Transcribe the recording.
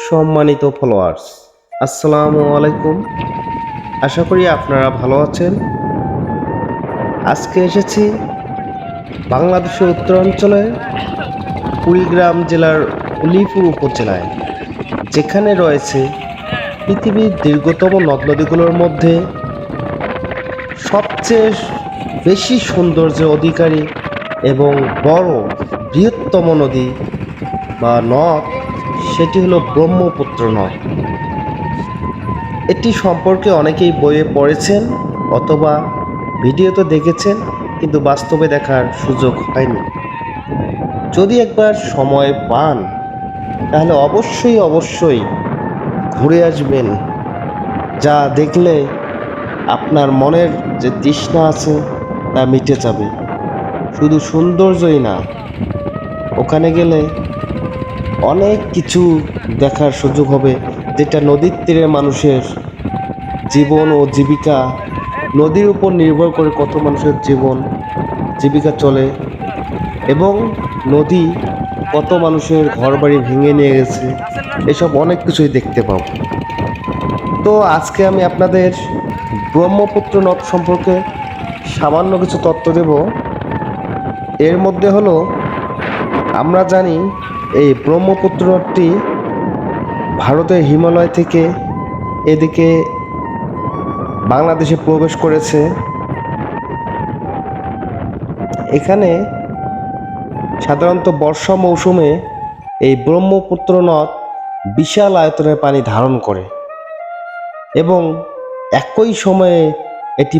সম্মানিত ফলোয়ার্স, আসসালামু আলাইকুম। আশা করি আপনারা ভালো আছেন। আজকে এসেছি বাংলাদেশের উত্তরাঞ্চলে কুড়িগ্রাম জেলার উলিপুর উপজেলায়, যেখানে রয়েছে পৃথিবীর দীর্ঘতম নদ নদীগুলোর মধ্যে সবচেয়ে বেশি সৌন্দর্যের অধিকারী এবং বড় বৃহত্তম নদী বা নদ, সেটি হলো ব্রহ্মপুত্র নদ। এটি সম্পর্কে অনেকেই বইয়ে পড়েছেন অথবা ভিডিওতে দেখেছেন, কিন্তু বাস্তবে দেখার সুযোগ হয়নি। যদি একবার সময় পান তাহলে অবশ্যই ঘুরে আসবেন। যা দেখলে আপনার মনের যে তৃষ্ণা আছে তা মিটে যাবে। শুধু সৌন্দর্যই না, ওখানে গেলে অনেক কিছু দেখার সুযোগ হবে, যেটা নদীর তীরে মানুষের জীবন ও জীবিকা, নদীর উপর নির্ভর করে কত মানুষের জীবন জীবিকা চলে, এবং নদী কত মানুষের ঘরবাড়ি ভেঙে নিয়ে গেছে, এসব অনেক কিছুই দেখতে পাবো। তো আজকে আমি আপনাদের ব্রহ্মপুত্র নদ সম্পর্কে সামান্য কিছু তথ্য দেব। এর মধ্যে হলো, আমরা জানি এই ব্রহ্মপুত্র নদটি ভারতের হিমালয় থেকে এদিকে বাংলাদেশে প্রবেশ করেছে। এখানে সাধারণত বর্ষা মৌসুমে এই ব্রহ্মপুত্র নদ বিশাল আয়তনের পানি ধারণ করে এবং একই সময়ে এটি